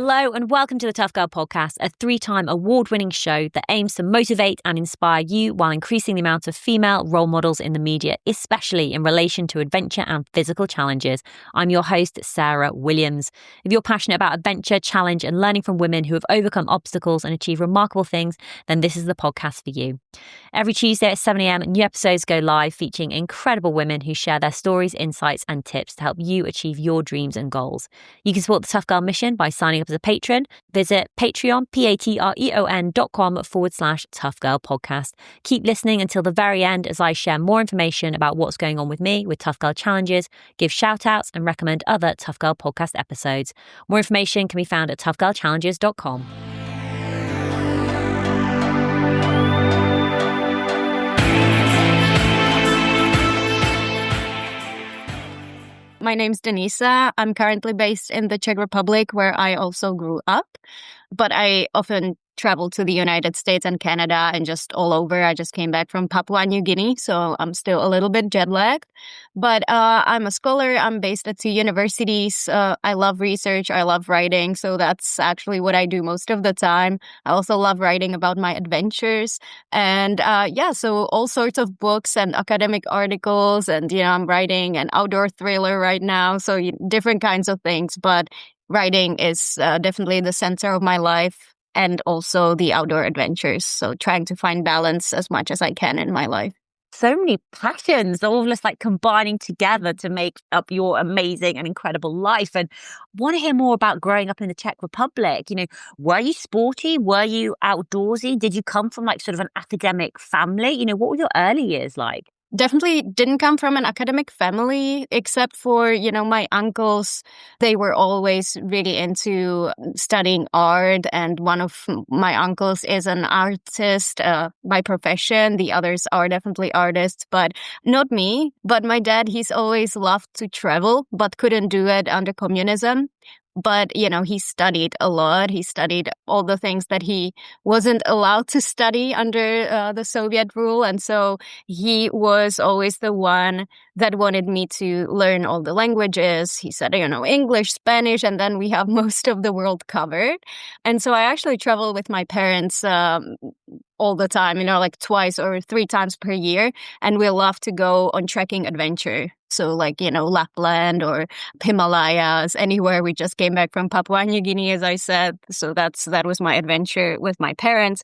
Hello and welcome to the Tough Girl Podcast, a 3-time award-winning show that aims to motivate and inspire you while increasing the amount of female role models in the media, especially in relation to adventure and physical challenges. I'm your host, Sarah Williams. If you're passionate about adventure, challenge and learning from women who have overcome obstacles and achieved remarkable things, then this is the podcast for you. Every Tuesday at 7 a.m, new episodes go live featuring incredible women who share their stories, insights and tips to help you achieve your dreams and goals. You can support the Tough Girl mission by signing up as a patron. Visit Patreon, patreon.com/Tough Girl Podcast. Keep listening until the very end as I share more information about what's going on with me with Tough Girl Challenges, give shout outs and recommend other Tough Girl Podcast episodes. More information can be found at toughgirlchallenges.com. My name's Denisa. I'm currently based in the Czech Republic, where I also grew up. But I often travel to the United States and Canada and just all over. I just came back from Papua New Guinea, so I'm still a little bit jet lagged. But I'm a scholar. I'm based at 2 universities. I love research. I love writing. So that's actually what I do most of the time. I also love writing about my adventures. And so all sorts of books and academic articles. And, I'm writing an outdoor thriller right now. So different kinds of things. But writing is definitely the center of my life. And also the outdoor adventures. So trying to find balance as much as I can in my life. So many passions, all just like combining together to make up your amazing and incredible life. And I want to hear more about growing up in the Czech Republic. Were you sporty? Were you outdoorsy? Did you come from like sort of an academic family? What were your early years like? Definitely didn't come from an academic family, except for, my uncles. They were always really into studying art. And one of my uncles is an artist by profession. The others are definitely artists, but not me. But my dad, he's always loved to travel, but couldn't do it under communism. But, he studied a lot. He studied all the things that he wasn't allowed to study under the Soviet rule. And so he was always the one that wanted me to learn all the languages. He said, English, Spanish, and then we have most of the world covered. And so I actually travel with my parents all the time, like twice or 3 times per year. And we love to go on trekking adventure. So like, Lapland or Himalayas, anywhere. We just came back from Papua New Guinea, as I said. So that was my adventure with my parents.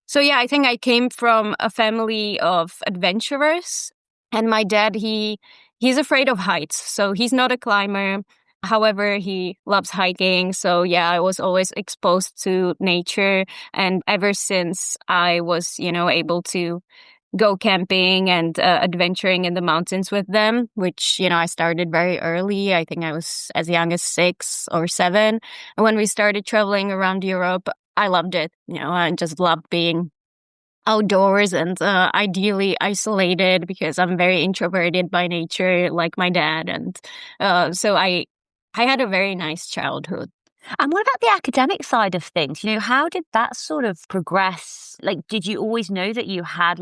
So yeah, I think I came from a family of adventurers. And my dad, he's afraid of heights. So he's not a climber. However, he loves hiking. So yeah, I was always exposed to nature. And ever since I was, able to go camping and adventuring in the mountains with them, which, I started very early. I think I was as young as 6 or 7. And when we started traveling around Europe, I loved it. I just loved being outdoors and ideally isolated because I'm very introverted by nature, like my dad. And so I had a very nice childhood. And what about the academic side of things? How did that sort of progress? Like, did you always know that you had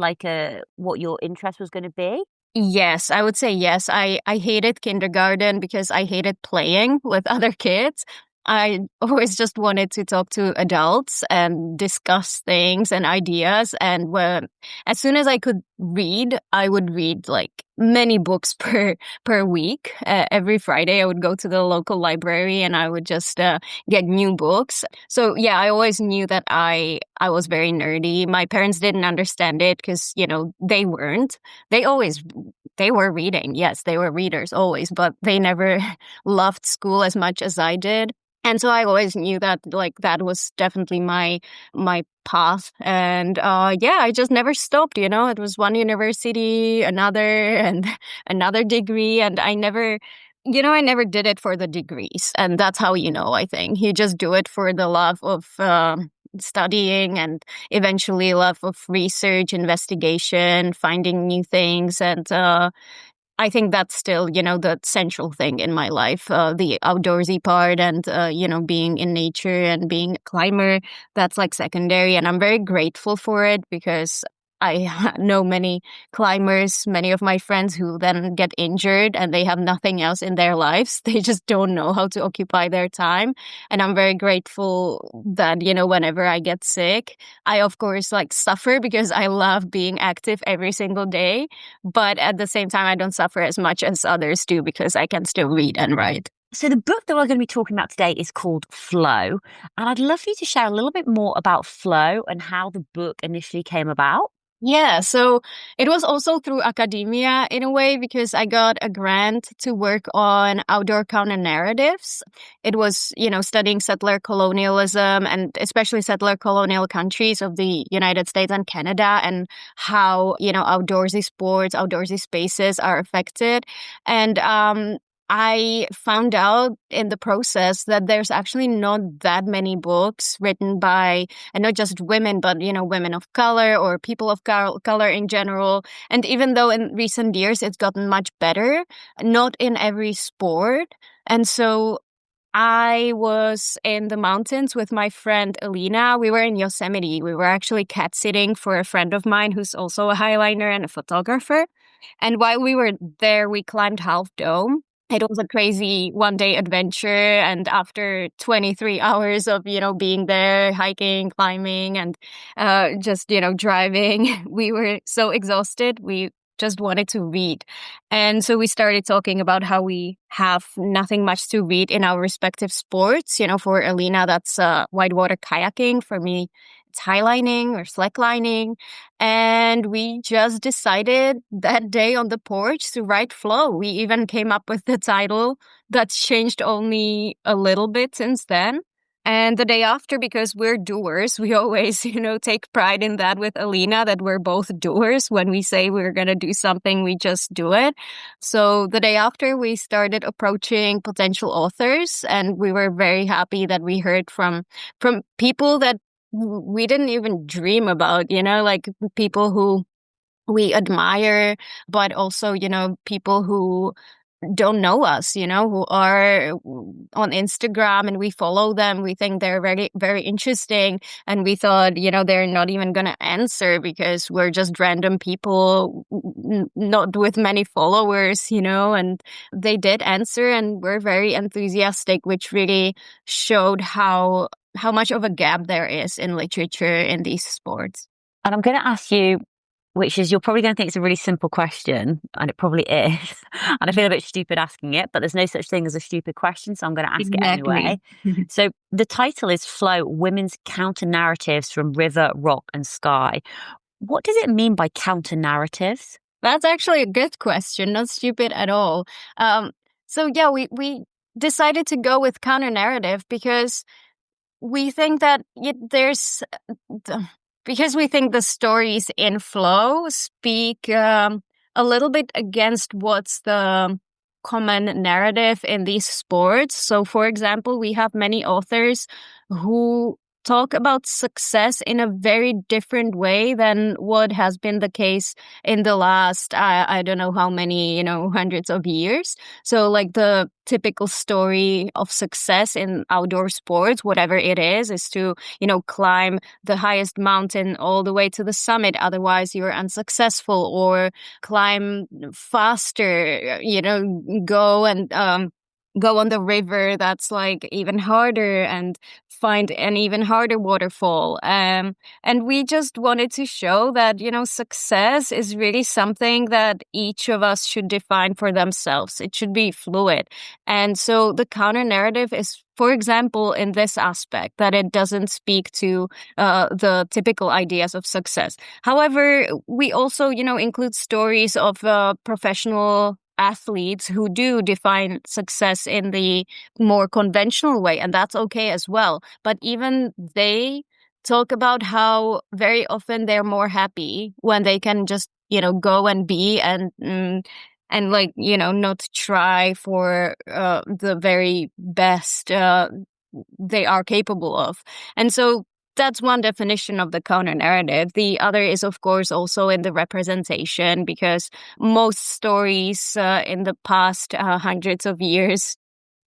what your interest was going to be? Yes, I would say yes. I hated kindergarten because I hated playing with other kids. I always just wanted to talk to adults and discuss things and ideas. And as soon as I could read, I would read like many books per week. Every Friday, I would go to the local library and I would just get new books. So yeah, I always knew that I was very nerdy. My parents didn't understand it because, they weren't. They were reading. Yes, they were readers always, but they never loved school as much as I did. And so I always knew that that was definitely my path. And I just never stopped, It was one university, another, and another degree. And I never did it for the degrees. And that's how I think. You just do it for the love of studying and eventually love of research, investigation, finding new things. And I think that's still, the central thing in my life, the outdoorsy part and, being in nature and being a climber, that's like secondary. And I'm very grateful for it because I know many climbers, many of my friends who then get injured and they have nothing else in their lives. They just don't know how to occupy their time. And I'm very grateful that, whenever I get sick, I, of course, suffer because I love being active every single day. But at the same time, I don't suffer as much as others do because I can still read and write. So the book that we're going to be talking about today is called Flow. And I'd love for you to share a little bit more about Flow and how the book initially came about. Yeah, so it was also through academia in a way because I got a grant to work on outdoor counter-narratives. It was, studying settler colonialism and especially settler colonial countries of the United States and Canada and how, outdoorsy sports, outdoorsy spaces are affected. And I found out in the process that there's actually not that many books written by, and not just women, but, women of color or people of color in general. And even though in recent years it's gotten much better, not in every sport. And so I was in the mountains with my friend Alina. We were in Yosemite. We were actually cat sitting for a friend of mine who's also a highliner and a photographer. And while we were there, we climbed Half Dome. It was a crazy one-day adventure, and after 23 hours of, being there, hiking, climbing, and just, driving, we were so exhausted. We just wanted to read. And so we started talking about how we have nothing much to read in our respective sports. For Alina, that's whitewater kayaking. For me, it's highlining or slacklining. And we just decided that day on the porch to write Flow. We even came up with the title that's changed only a little bit since then. And the day after, because we're doers, we always, take pride in that with Alina, that we're both doers. When we say we're going to do something, we just do it. So the day after, we started approaching potential authors, and we were very happy that we heard from people that we didn't even dream about, people who we admire, but also, people who don't know us, who are on Instagram and we follow them. We think they're very, very interesting. And we thought, they're not even going to answer because we're just random people, not with many followers, and they did answer and were very enthusiastic, which really showed how much of a gap there is in literature in these sports. And I'm going to ask you, which is, you're probably going to think it's a really simple question, and it probably is. And I feel a bit stupid asking it, but there's no such thing as a stupid question, so I'm going to ask it anyway. So the title is Flow, Women's Counter-Narratives from River, Rock and Sky. What does it mean by counter-narratives? That's actually a good question, not stupid at all. So yeah, we decided to go with counter-narrative because we think that because we think the stories in Flow speak a little bit against what's the common narrative in these sports. So, for example, we have many authors who talk about success in a very different way than what has been the case in the last, I don't know how many, hundreds of years. So like the typical story of success in outdoor sports, whatever it is to, climb the highest mountain all the way to the summit. Otherwise, you're unsuccessful, or climb faster, go on the river that's like even harder and find an even harder waterfall. And we just wanted to show that, success is really something that each of us should define for themselves. It should be fluid. And so the counter narrative is, for example, in this aspect, that it doesn't speak to the typical ideas of success. However, we also, include stories of professional athletes who do define success in the more conventional way, and that's okay as well. But even they talk about how very often they're more happy when they can just, go and be and not try for the very best they are capable of. And so that's one definition of the counter-narrative. The other is, of course, also in the representation, because most stories in the past hundreds of years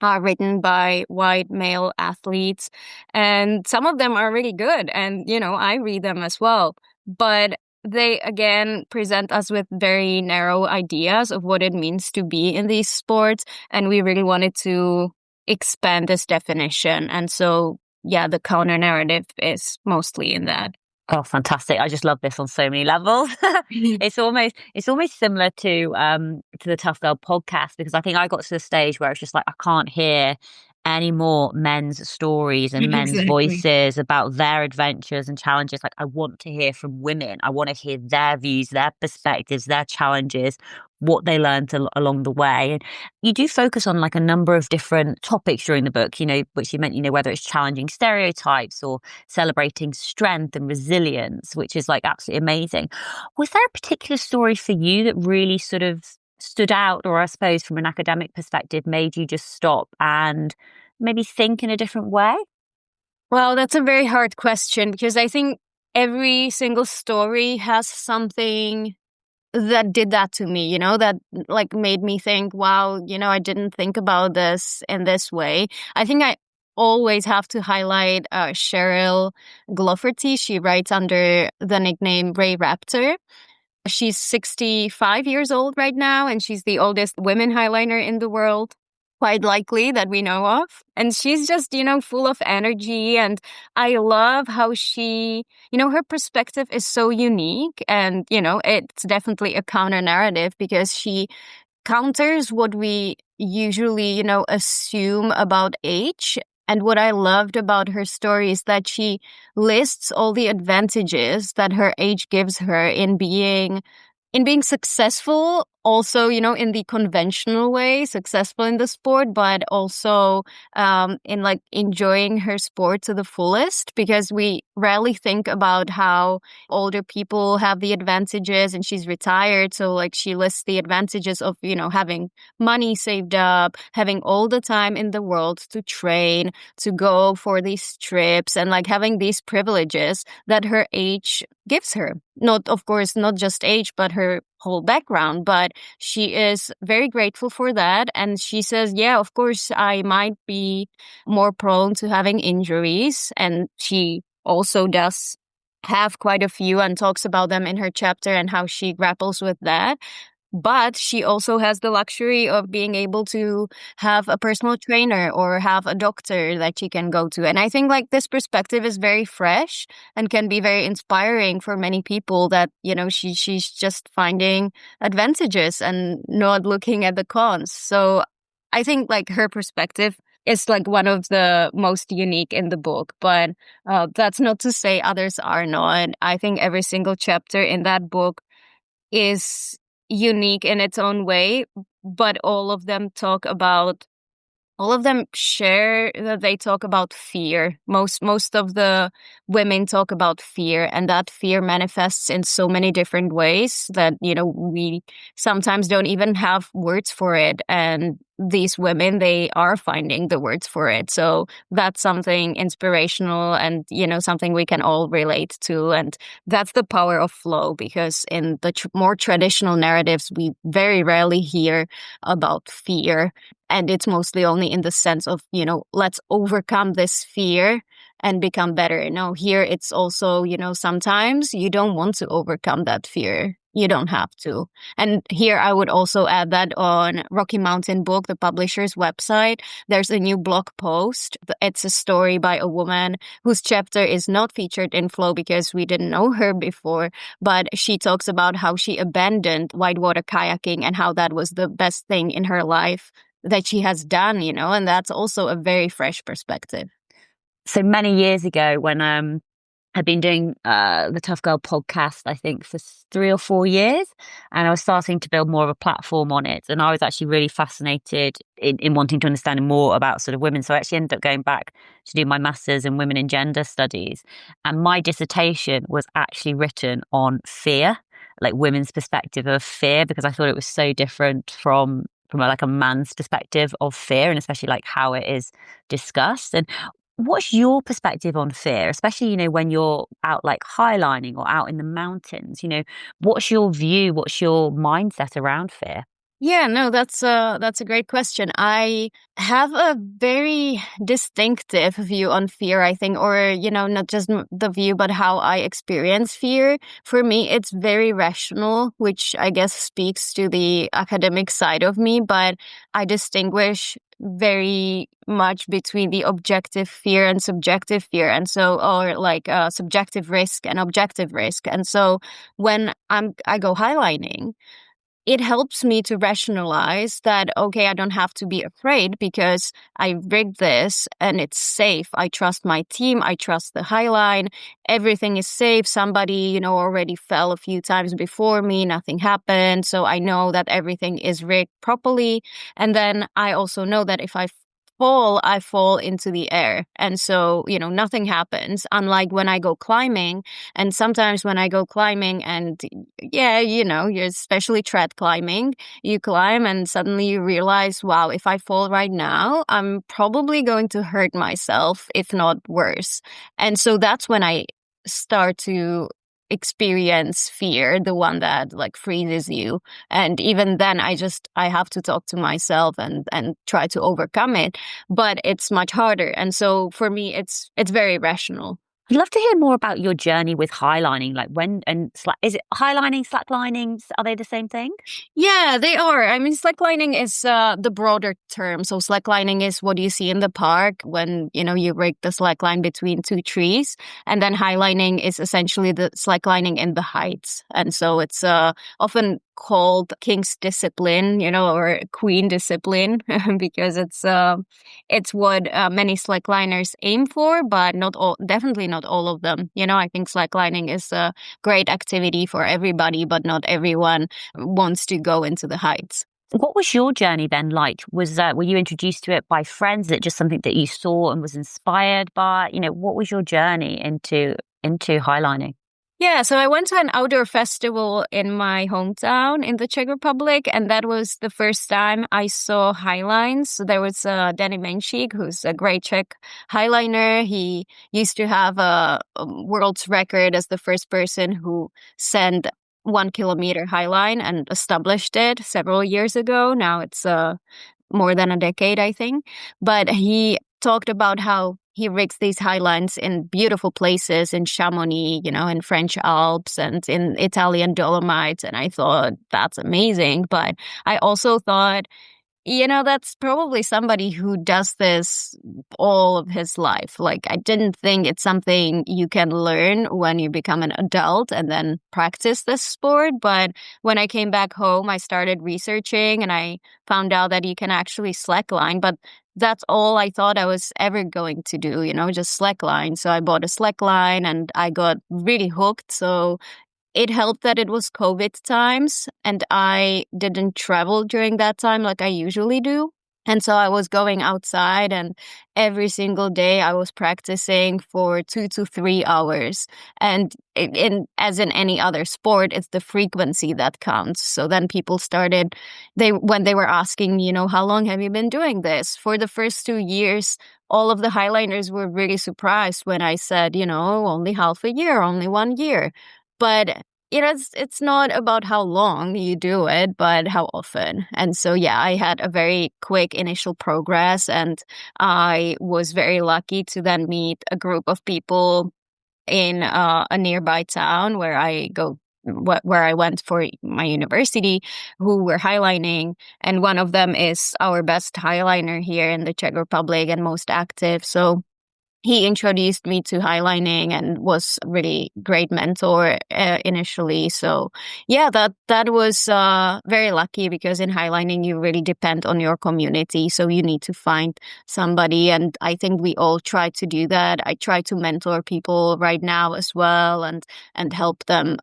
are written by white male athletes, and some of them are really good, and I read them as well. But they again present us with very narrow ideas of what it means to be in these sports. And we really wanted to expand this definition. And so, yeah, the counter narrative is mostly in that. Oh, fantastic. I just love this on so many levels. It's almost similar to the Tough Girl podcast, because I think I got to the stage where it's just like I can't hear any more men's stories and men's Exactly. voices about their adventures and challenges. Like I want to hear from women. I want to hear their views, their perspectives, their challenges, what they learned along the way. And you do focus on like a number of different topics during the book, which you meant, whether it's challenging stereotypes or celebrating strength and resilience, which is like absolutely amazing. Was there a particular story for you that really sort of stood out, or I suppose from an academic perspective, made you just stop and maybe think in a different way? Well, that's a very hard question, because I think every single story has something that did that to me, that like made me think, wow, I didn't think about this in this way. I think I always have to highlight Cheryl Glofferty. She writes under the nickname Ray Raptor. She's 65 years old right now, and she's the oldest women highliner in the world, quite likely, that we know of. And she's just, full of energy. And I love how she, her perspective is so unique. And, it's definitely a counter narrative, because she counters what we usually, assume about age. And what I loved about her story is that she lists all the advantages that her age gives her in being successful, also, in the conventional way, successful in the sport, but also in like enjoying her sport to the fullest, because we rarely think about how older people have the advantages, and she's retired. So like she lists the advantages of, having money saved up, having all the time in the world to train, to go for these trips, and like having these privileges that her age gives her. Not, of course, not just age, but her whole background. But she is very grateful for that. And she says, yeah, of course, I might be more prone to having injuries. And she also does have quite a few and talks about them in her chapter and how she grapples with that. But she also has the luxury of being able to have a personal trainer or have a doctor that she can go to. And I think like this perspective is very fresh and can be very inspiring for many people, that, she's just finding advantages and not looking at the cons. So I think like her perspective is like one of the most unique in the book, but that's not to say others are not. I think every single chapter in that book is unique in its own way, but all of them share that they talk about fear. Most of the women talk about fear, and that fear manifests in so many different ways that, we sometimes don't even have words for it. And these women, they are finding the words for it. So that's something inspirational and, something we can all relate to. And that's the power of flow, because in the more traditional narratives, we very rarely hear about fear. And it's mostly only in the sense of, let's overcome this fear and become better. No, here it's also, sometimes you don't want to overcome that fear. You don't have to. And here I would also add that on Rocky Mountain Book, the publisher's website, there's a new blog post. It's a story by a woman whose chapter is not featured in Flow because we didn't know her before, but she talks about how she abandoned whitewater kayaking and how that was the best thing in her life that she has done, and that's also a very fresh perspective. So many years ago, when I'd been doing the Tough Girl podcast, I think for 3 or 4 years, and I was starting to build more of a platform on it. And I was actually really fascinated in wanting to understand more about sort of women. So I actually ended up going back to do my master's in women and gender studies. And my dissertation was actually written on fear, like women's perspective of fear, because I thought it was so different from like a man's perspective of fear, and especially like how it is discussed. And what's your perspective on fear, especially, when you're out like highlining or out in the mountains? What's your view? What's your mindset around fear? Yeah, no, that's a great question. I have a very distinctive view on fear, I think, or not just the view, but how I experience fear. For me, it's very rational, which I guess speaks to the academic side of me, but I distinguish very much between the objective fear and subjective fear, and so, or like subjective risk and objective risk. And so when I go highlining, it helps me to rationalize that, okay, I don't have to be afraid because I rigged this and it's safe. I trust my team. I trust the highline. Everything is safe. Somebody, already fell a few times before me. Nothing happened. So I know that everything is rigged properly. And then I also know that if I fall, I fall into the air. And so, nothing happens. Unlike when I go climbing, and sometimes when I go climbing and yeah, you're especially tread climbing, you climb and suddenly you realize, wow, if I fall right now, I'm probably going to hurt myself, if not worse. And so that's when I start to experience fear, the one that like freezes you. And even then I have to talk to myself and try to overcome it, but it's much harder. And so for me it's very rational. I'd love to hear more about your journey with highlining. Like when and is it highlining, slacklining? Are they the same thing? Yeah, they are. I mean, slacklining is the broader term. So slacklining is what you see in the park when, you rig the slackline between two trees. And then highlining is essentially the slacklining in the heights. And so it's often called king's discipline, or queen discipline, because it's what many slackliners aim for, but not all, definitely not all of them. I think slacklining is a great activity for everybody, but not everyone wants to go into the heights. What was your journey then like? Were you introduced to it by friends? Is it just something that you saw and was inspired by? What was your journey into highlining? Yeah, so I went to an outdoor festival in my hometown in the Czech Republic, and that was the first time I saw highlines. So there was Danny Menšík, who's a great Czech highliner. He used to have a world's record as the first person who sent 1 kilometer highline and established it several years ago. Now it's more than a decade, I think. But he talked about how he rigs these highlines in beautiful places in Chamonix, in French Alps and in Italian Dolomites. And I thought, that's amazing. But I also thought, that's probably somebody who does this all of his life. Like, I didn't think it's something you can learn when you become an adult and then practice this sport. But when I came back home, I started researching and I found out that you can actually slackline. But that's all I thought I was ever going to do, just slackline. So I bought a slackline and I got really hooked. So it helped that it was COVID times and I didn't travel during that time like I usually do. And so I was going outside and every single day I was practicing for 2 to 3 hours. And as in any other sport, it's the frequency that counts. So then people started, when they were asking me, how long have you been doing this? For the first 2 years, all of the highliners were really surprised when I said, only half a year, only 1 year. But it's not about how long you do it, but how often. And so, yeah, I had a very quick initial progress, and I was very lucky to then meet a group of people in a nearby town where I went for my university, who were highlining. And one of them is our best highliner here in the Czech Republic and most active. So he introduced me to highlining and was a really great mentor initially. So yeah, that was very lucky, because in highlining you really depend on your community. So you need to find somebody, and I think we all try to do that. I try to mentor people right now as well, and help them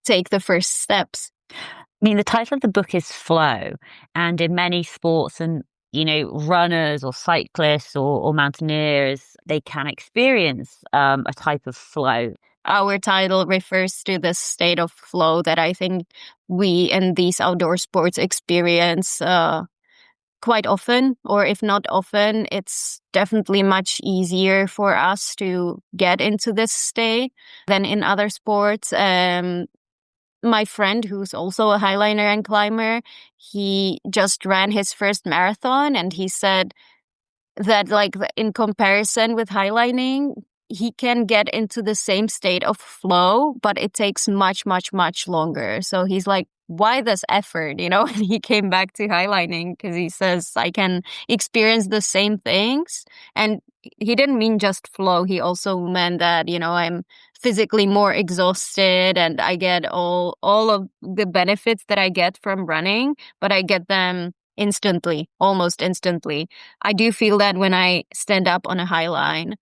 take the first steps. I mean, the title of the book is Flow, and in many sports and runners or cyclists or mountaineers, they can experience a type of flow. Our title refers to the state of flow that I think we in these outdoor sports experience quite often, or if not often, it's definitely much easier for us to get into this state than in other sports. my friend, who's also a highliner and climber, he just ran his first marathon, and he said that, like, in comparison with highlining, he can get into the same state of flow, but it takes much, much, much longer. So he's like, why this effort, you know? And he came back to highlining because he says, I can experience the same things. And he didn't mean just flow. He also meant that, you know, I'm physically more exhausted and I get all of the benefits that I get from running, but I get them instantly, almost instantly. I do feel that when I stand up on a high line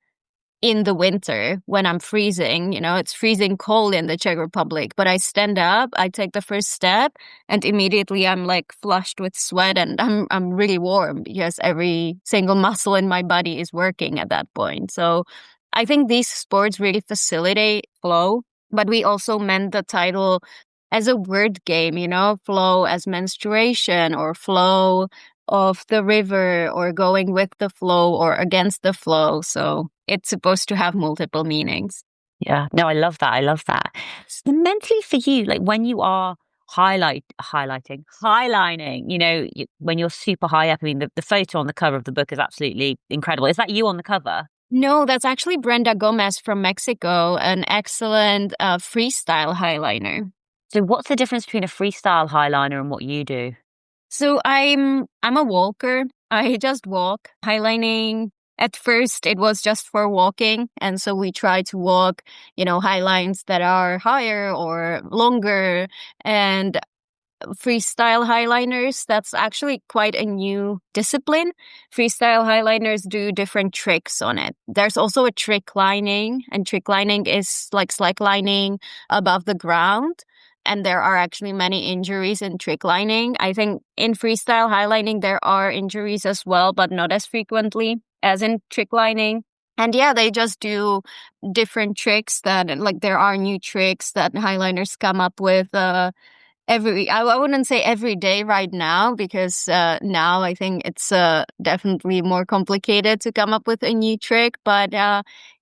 in the winter when I'm freezing, you know, it's freezing cold in the Czech Republic, but I stand up, I take the first step, and immediately I'm like flushed with sweat, and I'm really warm because every single muscle in my body is working at that point. So I think these sports really facilitate flow, but we also meant the title as a word game, you know, flow as menstruation or flow of the river or going with the flow or against the flow. So it's supposed to have multiple meanings. Yeah, no, I love that. I love that. So mentally for you, like when you are highlining, you know, when you're super high up, I mean, the photo on the cover of the book is absolutely incredible. Is that you on the cover? No, that's actually Brenda Gomez from Mexico, an excellent freestyle highliner. So what's the difference between a freestyle highliner and what you do? So I'm a walker. I just walk. Highlining, at first it was just for walking, and so we try to walk, you know, high lines that are higher or longer. And freestyle highliners, that's actually quite a new discipline. Freestyle highliners do different tricks on it. There's also a trick lining, and trick lining is like slacklining above the ground. And there are actually many injuries in trick lining. I think in freestyle highlining there are injuries as well, but not as frequently as in trick lining. And yeah, they just do different tricks that, like, there are new tricks that highliners come up with I wouldn't say every day right now, because now I think it's definitely more complicated to come up with a new trick. But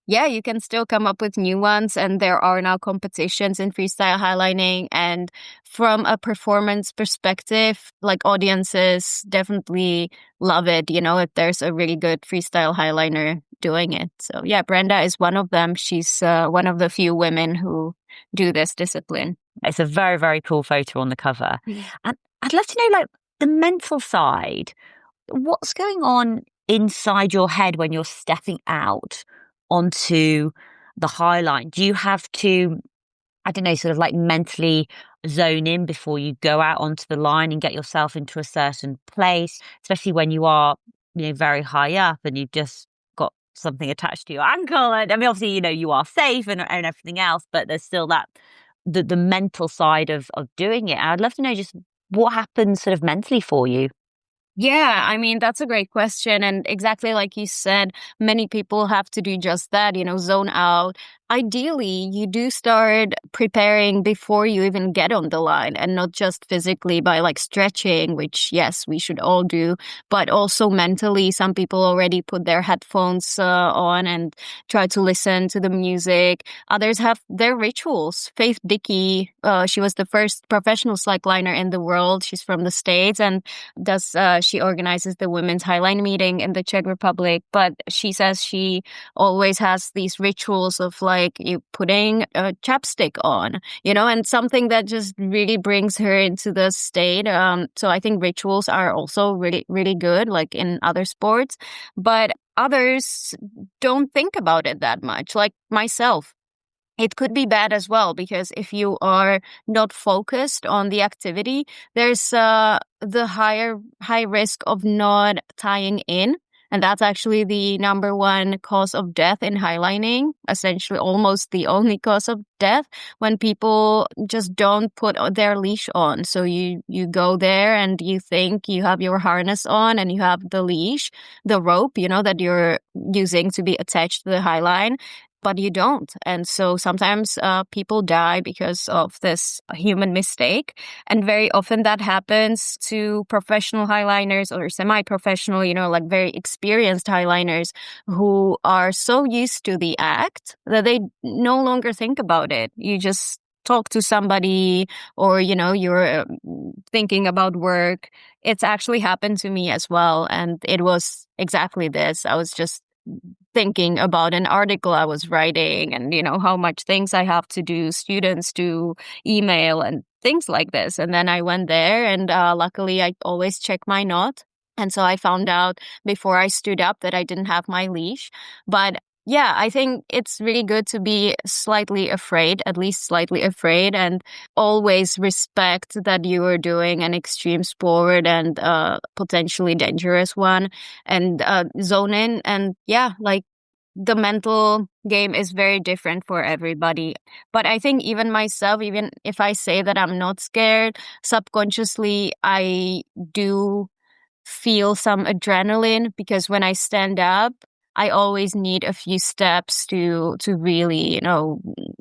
yeah, you can still come up with new ones, and there are now competitions in freestyle highlining. And from a performance perspective, like, audiences definitely love it, you know, if there's a really good freestyle highliner doing it. So yeah, Brenda is one of them. She's one of the few women who do this discipline. It's a very, very cool photo on the cover. And I'd love to know, like, the mental side. What's going on inside your head when you're stepping out onto the high line? Do you have to, I don't know, sort of like mentally zone in before you go out onto the line and get yourself into a certain place, especially when you are, you know, very high up and you've just got something attached to your ankle? And I mean, obviously, you know, you are safe and everything else, but there's still that the mental side of doing it. I'd love to know just what happens sort of mentally for you. Yeah, I mean, that's a great question. And exactly like you said, many people have to do just that, you know, zone out. Ideally, you do start preparing before you even get on the line, and not just physically by like stretching, which, yes, we should all do, but also mentally. Some people already put their headphones on and try to listen to the music. Others have their rituals. Faith Dickey, she was the first professional slackliner in the world. She's from the States, and she organizes the Women's Highline meeting in the Czech Republic. But she says she always has these rituals of like you putting a chapstick on, you know, and something that just really brings her into the state. So I think rituals are also really, really good, like in other sports. But others don't think about it that much, like myself. It could be bad as well, because if you are not focused on the activity, there's the high risk of not tying in. And that's actually the number one cause of death in highlining, essentially almost the only cause of death, when people just don't put their leash on. So you go there and you think you have your harness on and you have the leash, the rope, you know, that you're using to be attached to the highline, but you don't. And so sometimes people die because of this human mistake. And very often that happens to professional highliners or semi-professional, you know, like very experienced highliners who are so used to the act that they no longer think about it. You just talk to somebody, or, you're thinking about work. It's actually happened to me as well. And it was exactly this. I was just thinking about an article I was writing and, how much things I have to do, students to email and things like this. And then I went there and luckily I always check my knot. And so I found out before I stood up that I didn't have my leash. But yeah, I think it's really good to be slightly afraid, at least slightly afraid, and always respect that you are doing an extreme sport and potentially dangerous one, and zone in. And yeah, like the mental game is very different for everybody. But I think even myself, even if I say that I'm not scared, subconsciously I do feel some adrenaline, because when I stand up, I always need a few steps to really,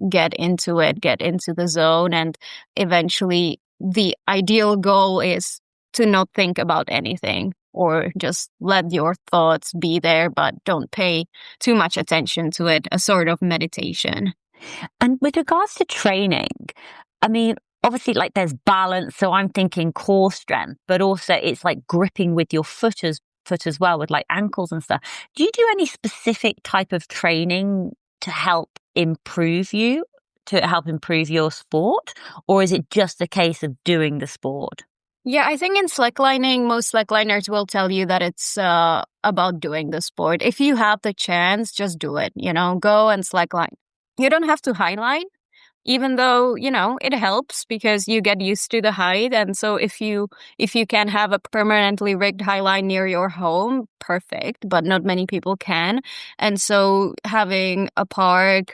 get into it, get into the zone. And eventually the ideal goal is to not think about anything, or just let your thoughts be there, but don't pay too much attention to it, a sort of meditation. And with regards to training, I mean, obviously, like there's balance. So I'm thinking core strength, but also it's like gripping with your foot as well, with like ankles and stuff. Do you do any specific type of training to help improve your sport? Or is it just a case of doing the sport? Yeah, I think in slacklining, most slackliners will tell you that it's about doing the sport. If you have the chance, just do it, go and slackline. You don't have to highline, even though, it helps because you get used to the height. And so if you can have a permanently rigged highline near your home, perfect, but not many people can. And so having a park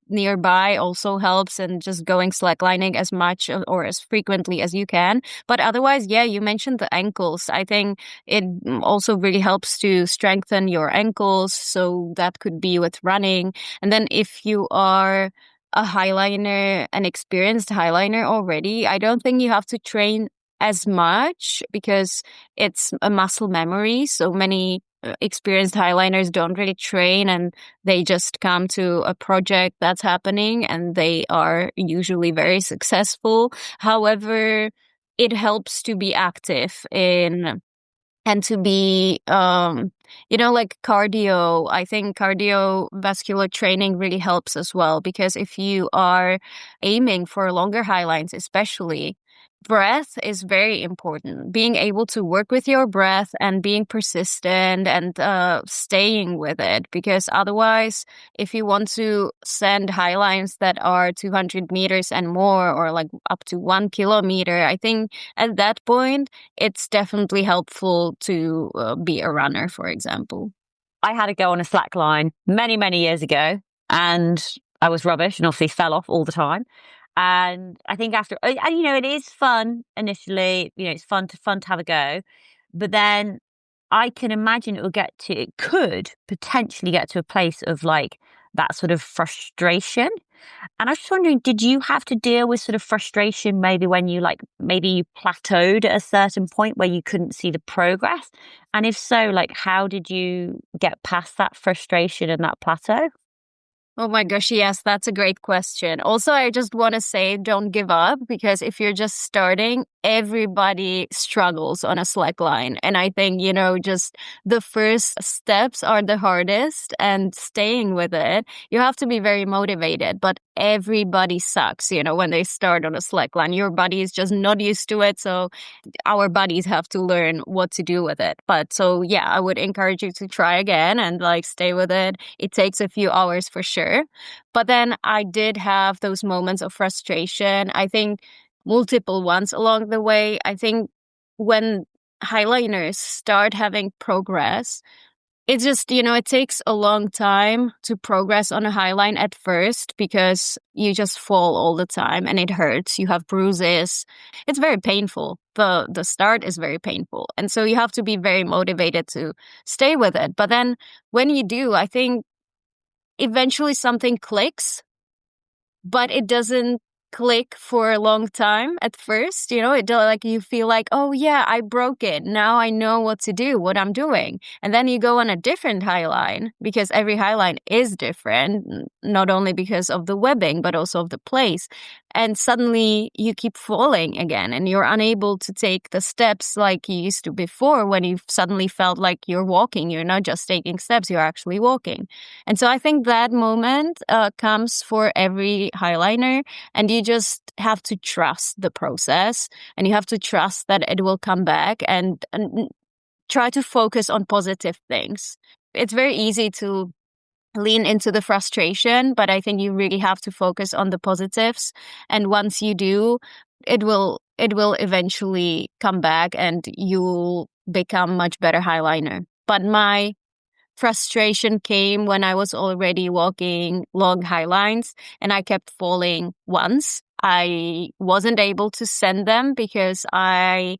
nearby also helps, and just going slacklining as much or as frequently as you can. But otherwise, yeah, you mentioned the ankles. I think it also really helps to strengthen your ankles. So that could be with running. And then if you are a highliner, an experienced highliner already, I don't think you have to train as much because it's a muscle memory. So many experienced highliners don't really train, and they just come to a project that's happening and they are usually very successful. However, it helps to be active and to be, like cardio. I think cardiovascular training really helps as well, because if you are aiming for longer highlines, especially, breath is very important. Being able to work with your breath and being persistent and staying with it, because otherwise, if you want to send highlines that are 200 meters and more, or like up to 1 kilometer, I think at that point, it's definitely helpful to be a runner, for example. I had to go on a slack line many, many years ago, and I was rubbish and obviously fell off all the time. And I think after, and it is fun initially, it's fun to have a go, but then I can imagine it could potentially get to a place of like that sort of frustration. And I was just wondering, did you have to deal with sort of frustration maybe when maybe you plateaued at a certain point where you couldn't see the progress? And if so, like, how did you get past that frustration and that plateau? Oh my gosh, yes, that's a great question. Also, I just want to say don't give up, because if you're just starting, everybody struggles on a slack line. And I think, just the first steps are the hardest, and staying with it, you have to be very motivated. But everybody sucks, when they start on a slack line. Your body is just not used to it. So our bodies have to learn what to do with it. But so, yeah, I would encourage you to try again and stay with it. It takes a few hours for sure. But then I did have those moments of frustration. I think multiple ones along the way. I think when highliners start having progress, it's just, it takes a long time to progress on a highline at first, because you just fall all the time and it hurts. You have bruises. It's very painful. The start is very painful. And so you have to be very motivated to stay with it. But then when you do, I think eventually something clicks, but it doesn't click for a long time at first. It like you feel like, oh yeah, I broke it. Now I know what to do, what I'm doing. And then you go on a different highline, because every highline is different, not only because of the webbing, but also of the place. And suddenly you keep falling again, and you're unable to take the steps like you used to before, when you suddenly felt like you're walking. You're not just taking steps, you're actually walking. And so I think that moment comes for every highliner, and you just have to trust the process, and you have to trust that it will come back, and try to focus on positive things. It's very easy to lean into the frustration, but I think you really have to focus on the positives. And once you do, it will eventually come back, and you'll become much better highliner. But my frustration came when I was already walking long highlines, and I kept falling once. I wasn't able to send them because I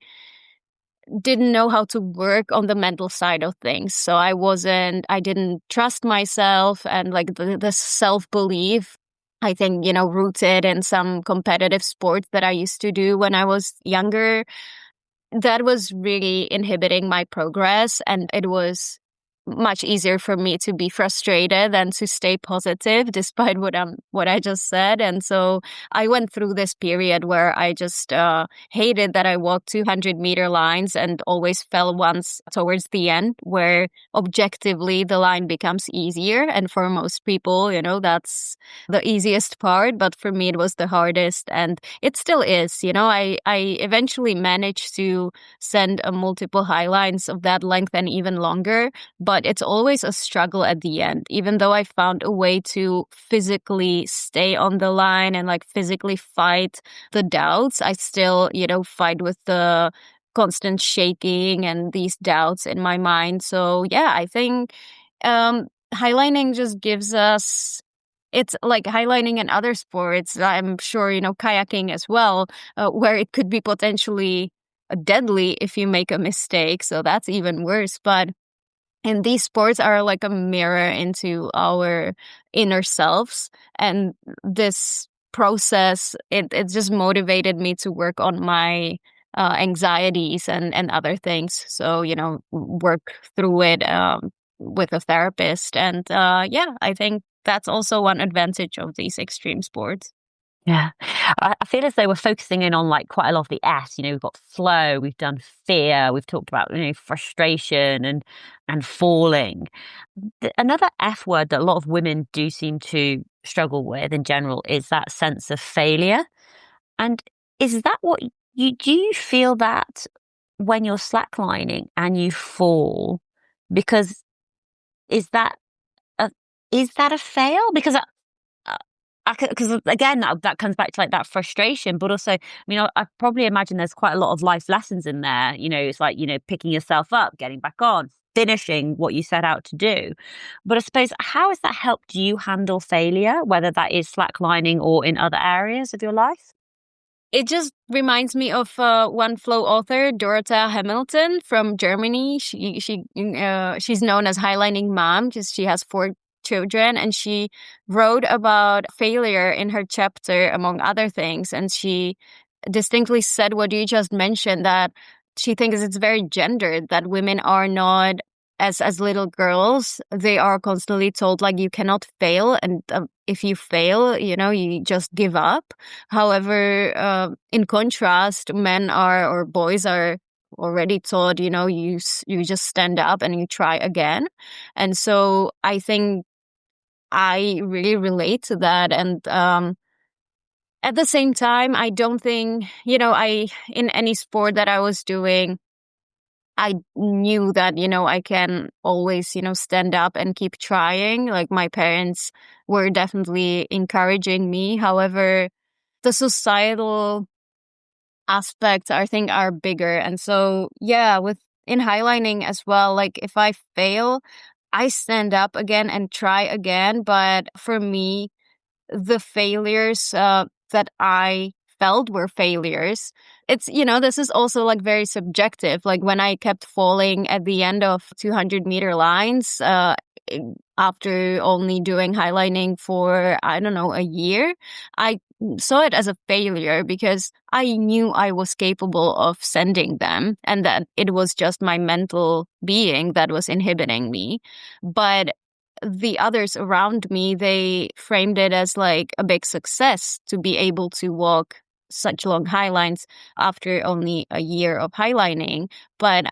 didn't know how to work on the mental side of things. So I didn't trust myself, and like the self-belief, I think, rooted in some competitive sports that I used to do when I was younger, that was really inhibiting my progress. And it was much easier for me to be frustrated than to stay positive, despite what I just said. And so I went through this period where I just hated that I walked 200-meter lines and always fell once towards the end, where objectively the line becomes easier. And for most people, that's the easiest part. But for me, it was the hardest, and it still is. I eventually managed to send multiple highlines of that length and even longer, but it's always a struggle at the end. Even though I found a way to physically stay on the line and like physically fight the doubts, I still, fight with the constant shaking and these doubts in my mind. So yeah, I think highlining just gives us, it's like highlining in other sports, I'm sure, kayaking as well, where it could be potentially deadly if you make a mistake. So that's even worse. But and these sports are like a mirror into our inner selves. And this process, it just motivated me to work on my anxieties and other things. So, work through it with a therapist. And yeah, I think that's also one advantage of these extreme sports. Yeah. I feel as though we're focusing in on like quite a lot of the S. We've got flow, we've done fear, we've talked about, frustration and falling. Another F word that a lot of women do seem to struggle with in general is that sense of failure. And is that what do you feel that when you're slacklining and you fall? Because is that a fail? Because because again, that comes back to like that frustration, but also, I probably imagine there's quite a lot of life lessons in there. It's like, picking yourself up, getting back on, finishing what you set out to do. But I suppose, how has that helped you handle failure, whether that is slacklining or in other areas of your life? It just reminds me of one flow author, Dorota Hamilton from Germany. She's known as highlining mom because she has 4 children, and she wrote about failure in her chapter, among other things. And she distinctly said what you just mentioned, that she thinks it's very gendered, that women are not, as little girls, they are constantly told like you cannot fail, and if you fail, you just give up. However, in contrast, men are, or boys are, already taught, you just stand up and you try again. And so I think I really relate to that. And at the same time, I don't think, in any sport that I was doing, I knew that, I can always, stand up and keep trying. Like, my parents were definitely encouraging me. However, the societal aspects, I think, are bigger. And so, yeah, in highlining as well, like if I fail, I stand up again and try again. But for me, the failures that I felt were failures. It's, this is also like very subjective. Like when I kept falling at the end of 200-meter lines, after only doing highlining for, I don't know, a year, I saw it as a failure because I knew I was capable of sending them and that it was just my mental being that was inhibiting me. But the others around me, they framed it as like a big success to be able to walk such long highlines after only a year of highlining. But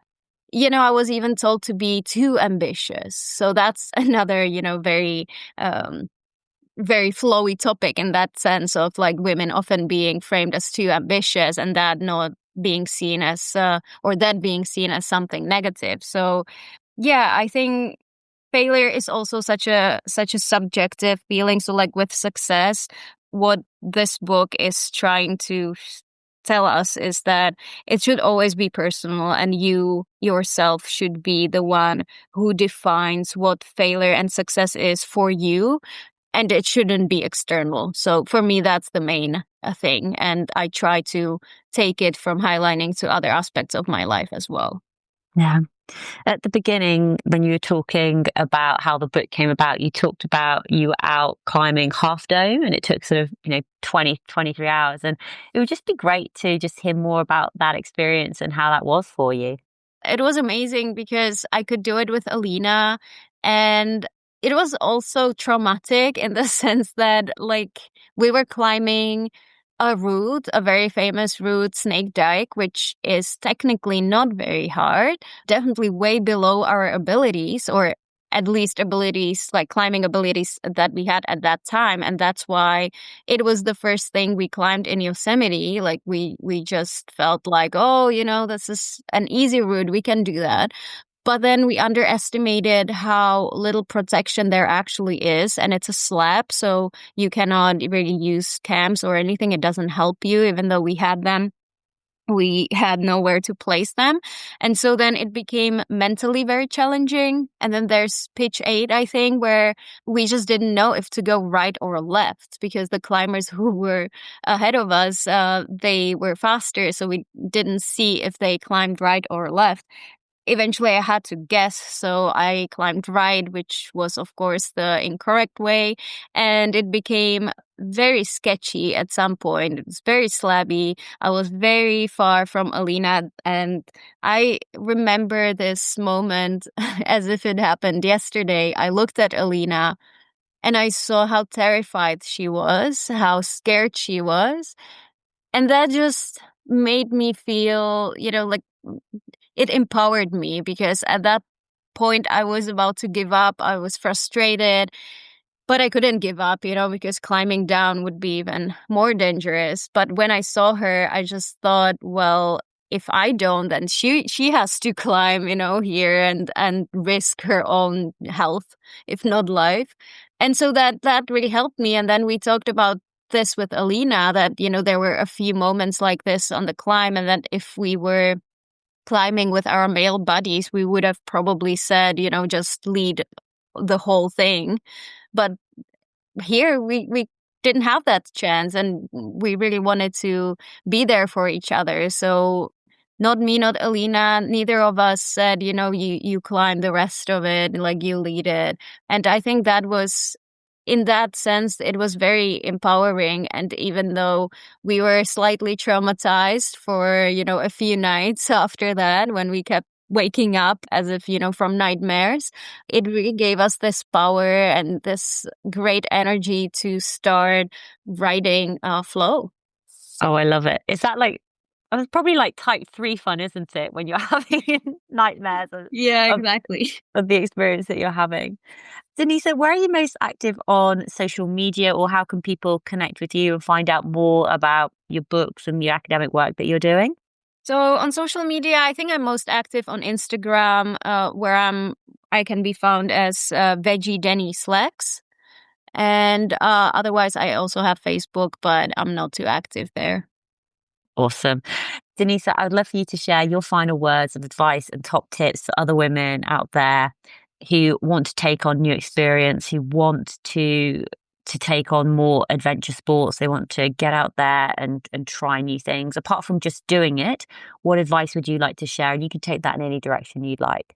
I was even told to be too ambitious. So that's another, um, very flowy topic in that sense of like women often being framed as too ambitious and that not being seen as, or that being seen as something negative. So yeah, I think failure is also such a subjective feeling. So like with success, what this book is trying to tell us is that it should always be personal and you yourself should be the one who defines what failure and success is for you, and it shouldn't be external. So for me, that's the main thing. And I try to take it from highlining to other aspects of my life as well. Yeah. At the beginning, when you were talking about how the book came about, you talked about you were out climbing Half Dome and it took sort of, 23 hours. And it would just be great to just hear more about that experience and how that was for you. It was amazing because I could do it with Alina, and it was also traumatic in the sense that like we were climbing a route, a very famous route, Snake Dike, which is technically not very hard, definitely way below our abilities, or at least abilities, like climbing abilities that we had at that time. And that's why it was the first thing we climbed in Yosemite. Like we just felt like, oh, this is an easy route. We can do that. But then we underestimated how little protection there actually is. And it's a slab, so you cannot really use cams or anything. It doesn't help you, even though we had them. We had nowhere to place them. And so then it became mentally very challenging. And then there's pitch 8, I think, where we just didn't know if to go right or left because the climbers who were ahead of us, they were faster. So we didn't see if they climbed right or left. Eventually, I had to guess, so I climbed right, which was, of course, the incorrect way, and it became very sketchy at some point. It was very slabby. I was very far from Alina, and I remember this moment as if it happened yesterday. I looked at Alina, and I saw how terrified she was, how scared she was, and that just made me feel, like it empowered me because at that point I was about to give up. I was frustrated, but I couldn't give up, because climbing down would be even more dangerous. But when I saw her, I just thought, well, if I don't, then she has to climb, here and risk her own health, if not life. And so that really helped me. And then we talked about this with Alina that, there were a few moments like this on the climb, and that if we were climbing with our male buddies, we would have probably said, just lead the whole thing. But here we didn't have that chance, and we really wanted to be there for each other. So not me, not Alina, neither of us said, you climb the rest of it, like you lead it. And I think that was, in that sense, it was very empowering. And even though we were slightly traumatized for, a few nights after that, when we kept waking up as if, from nightmares, it really gave us this power and this great energy to start writing flow. Oh, I love it. Is that like, it's probably like type 3 fun, isn't it? When you're having nightmares Yeah, of, exactly. of the experience that you're having. Denisa, where are you most active on social media, or how can people connect with you and find out more about your books and your academic work that you're doing? So on social media, I think I'm most active on Instagram, where I can be found as Veggie Denny Slacks. And otherwise, I also have Facebook, but I'm not too active there. Awesome. Denisa, I'd love for you to share your final words of advice and top tips for other women out there who want to take on new experience, who want to take on more adventure sports. They want to get out there and try new things. Apart from just doing it, what advice would you like to share? And you can take that in any direction you'd like.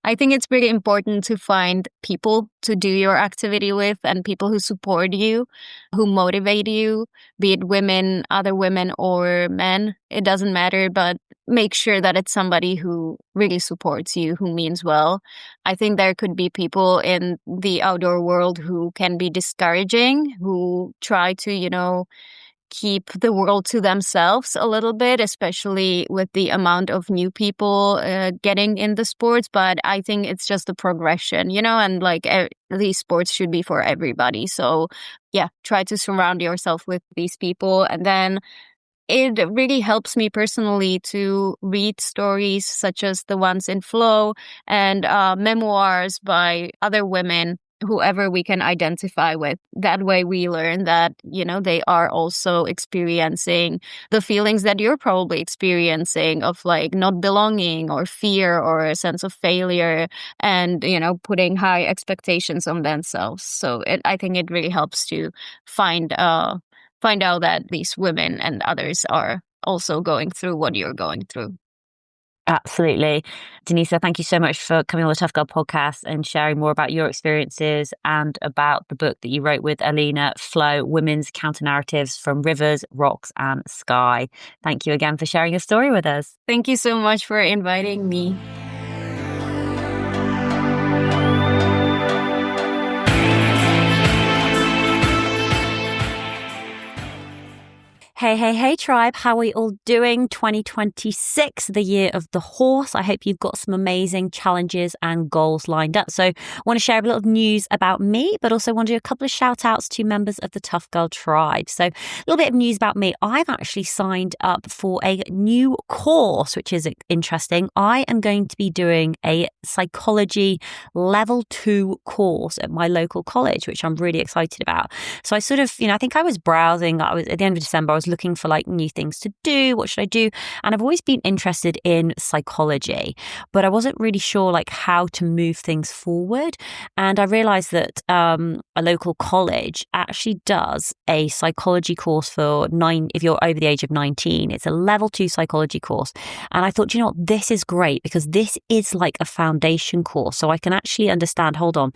I think it's pretty important to find people to do your activity with and people who support you, who motivate you, be it women, other women, or men. It doesn't matter, but make sure that it's somebody who really supports you, who means well. I think there could be people in the outdoor world who can be discouraging, who try to, keep the world to themselves a little bit, especially with the amount of new people getting in the sports. But I think it's just a progression, and like these sports should be for everybody. So yeah, try to surround yourself with these people. And then it really helps me personally to read stories such as the ones in Flow and memoirs by other women, whoever we can identify with. That way we learn that, they are also experiencing the feelings that you're probably experiencing of like not belonging or fear or a sense of failure and, putting high expectations on themselves. So I think it really helps to find out that these women and others are also going through what you're going through. Absolutely. Denisa, thank you so much for coming on the Tough Girl podcast and sharing more about your experiences and about the book that you wrote with Alina, Flow, Women's Counternarratives from Rivers, Rocks and Sky. Thank you again for sharing your story with us. Thank you so much for inviting me. Hey, tribe. How are we all doing? 2026, the year of the horse. I hope you've got some amazing challenges and goals lined up. So I want to share a little news about me, but also want to do a couple of shout outs to members of the Tough Girl tribe. So a little bit of news about me. I've actually signed up for a new course, which is interesting. I am going to be doing a psychology level 2 course at my local college, which I'm really excited about. So I sort of, I think I was browsing. I was at the end of December. I was looking for like new things to do. What should I do? And I've always been interested in psychology, but I wasn't really sure like how to move things forward. And I realized that a local college actually does a psychology course for if you're over the age of 19. It's a level 2 psychology course. And I thought, this is great because this is like a foundation course. So I can actually understand, hold on,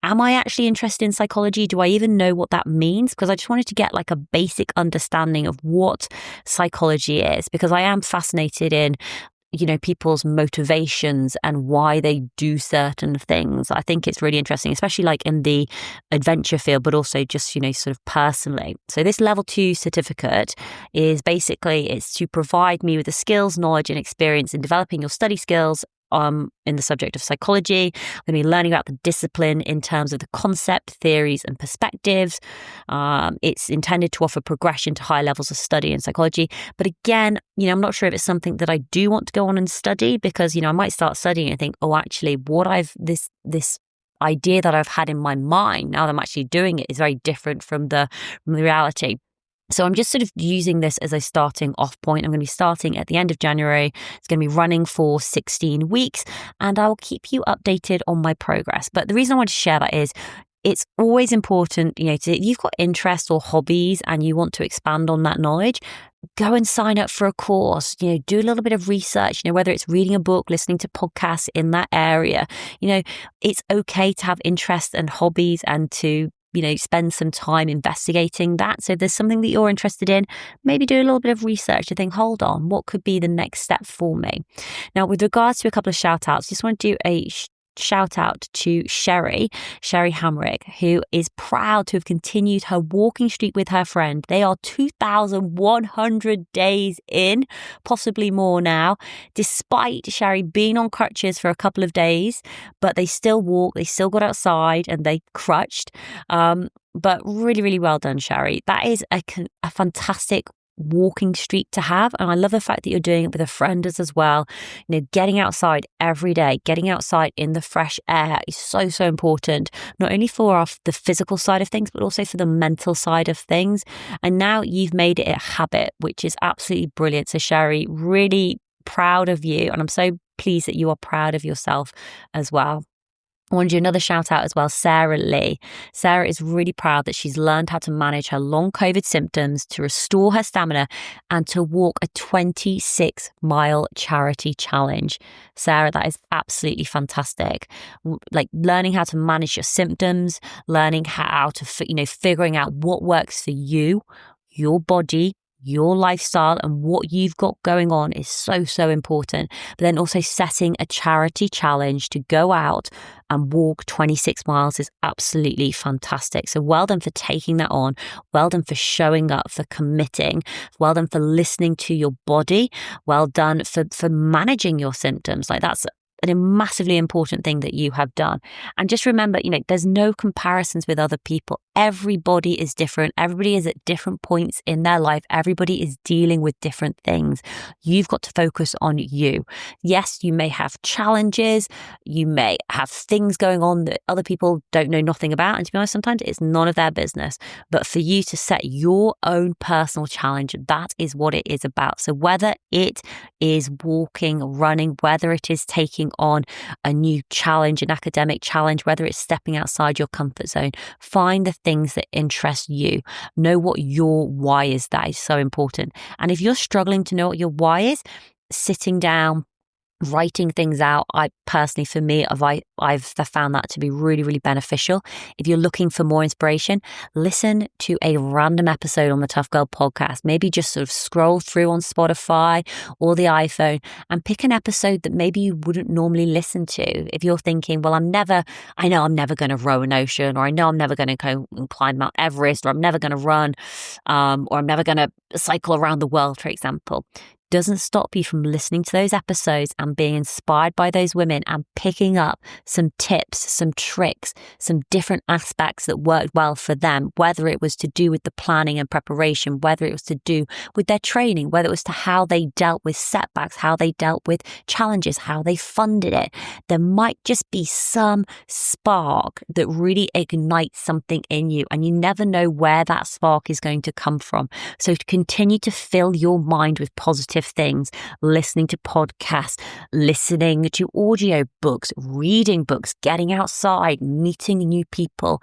am I actually interested in psychology? Do I even know what that means? Because I just wanted to get like a basic understanding of what psychology is, because I am fascinated in, people's motivations and why they do certain things. I think it's really interesting, especially like in the adventure field, but also just, sort of personally. So this level 2 certificate is basically, it's to provide me with the skills, knowledge and experience in developing your study skills in the subject of psychology. I'm going to be learning about the discipline in terms of the concept, theories and perspectives. It's intended to offer progression to higher levels of study in psychology. But again, I'm not sure if it's something that I do want to go on and study, because, I might start studying and think, oh, actually, what this idea that I've had in my mind, now that I'm actually doing it, is very different from the reality. So I'm just sort of using this as a starting off point. I'm going to be starting at the end of January. It's going to be running for 16 weeks and I will keep you updated on my progress. But the reason I want to share that is it's always important, if you've got interests or hobbies and you want to expand on that knowledge, go and sign up for a course, do a little bit of research, whether it's reading a book, listening to podcasts in that area. It's okay to have interests and hobbies and to spend some time investigating that. So if there's something that you're interested in, maybe do a little bit of research to think, hold on, what could be the next step for me? Now, with regards to a couple of shout outs, just want to do a shout out to Sherry Hamrick, who is proud to have continued her walking streak with her friend. They are 2,100 days in, possibly more now, despite Sherry being on crutches for a couple of days, but they still walked, they still got outside and they crutched. But really, really well done, Sherry. That is a fantastic walking streak to have, and I love the fact that you're doing it with a friend as well. Getting outside every day, getting outside in the fresh air is so important, not only for the physical side of things, but also for the mental side of things. And now you've made it a habit, which is absolutely brilliant. So Sherry, really proud of you, and I'm so pleased that you are proud of yourself as well. I want to do another shout out as well, Sarah Lee. Sarah is really proud that she's learned how to manage her long COVID symptoms, to restore her stamina, and to walk a 26-mile charity challenge. Sarah, that is absolutely fantastic. Like learning how to manage your symptoms, learning how to, figuring out what works for you, your body, your lifestyle, and what you've got going on is so, so important. But then also setting a charity challenge to go out and walk 26 miles is absolutely fantastic. So well done for taking that on. Well done for showing up, for committing. Well done for listening to your body. Well done for managing your symptoms. Like that's a massively important thing that you have done. And just remember, there's no comparisons with other people. Everybody is different. Everybody is at different points in their life. Everybody is dealing with different things. You've got to focus on you. Yes, you may have challenges. You may have things going on that other people don't know nothing about. And to be honest, sometimes it's none of their business. But for you to set your own personal challenge, that is what it is about. So whether it is walking, running, whether it is taking on a new challenge, an academic challenge, whether it's stepping outside your comfort zone, find the things that interest you. Know what your why is. That is so important. And if you're struggling to know what your why is, sitting down, writing things out, for me, I've found that to be really, really beneficial. If you're looking for more inspiration, listen to a random episode on the Tough Girl podcast. Maybe just sort of scroll through on Spotify or the iPhone and pick an episode that maybe you wouldn't normally listen to. If you're thinking, well, I know I'm never going to row an ocean, or I know I'm never going to go and climb Mount Everest, or I'm never going to run, or I'm never going to cycle around the world, for example. Doesn't stop you from listening to those episodes and being inspired by those women and picking up some tips, some tricks, some different aspects that worked well for them, whether it was to do with the planning and preparation, whether it was to do with their training, whether it was to how they dealt with setbacks, how they dealt with challenges, how they funded it. There might just be some spark that really ignites something in you, and you never know where that spark is going to come from. So to continue to fill your mind with positive things, listening to podcasts, listening to audio books, reading books, getting outside, meeting new people,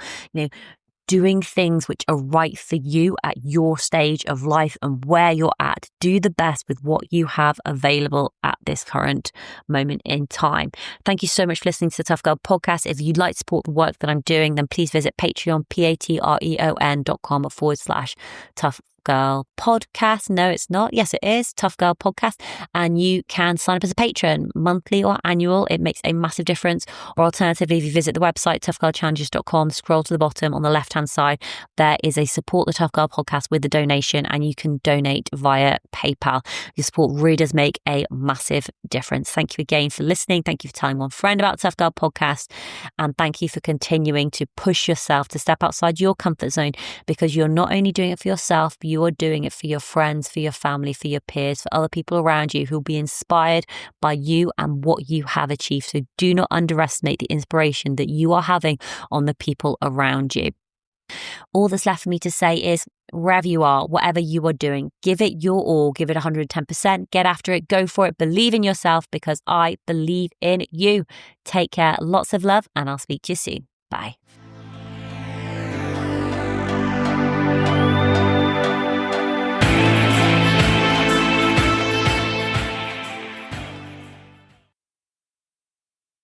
doing things which are right for you at your stage of life and where you're at. Do the best with what you have available at this current moment in time. Thank you so much for listening to the Tough Girl podcast. If you'd like to support the work that I'm doing, then please visit Patreon, patreon.com/Tough Girl Podcast. No, it's not. Yes, it is Tough Girl Podcast. And you can sign up as a patron, monthly or annual. It makes a massive difference. Or alternatively, if you visit the website, toughgirlchallenges.com, scroll to the bottom on the left-hand side, there is a support the Tough Girl Podcast with the donation, and you can donate via PayPal. Your support really does make a massive difference. Thank you again for listening. Thank you for telling one friend about the Tough Girl Podcast. And thank you for continuing to push yourself to step outside your comfort zone, because you're not only doing it for yourself, but you are doing it for your friends, for your family, for your peers, for other people around you who will be inspired by you and what you have achieved. So do not underestimate the inspiration that you are having on the people around you. All that's left for me to say is, wherever you are, whatever you are doing, give it your all, give it 110%, get after it, go for it, believe in yourself, because I believe in you. Take care, lots of love, and I'll speak to you soon. Bye.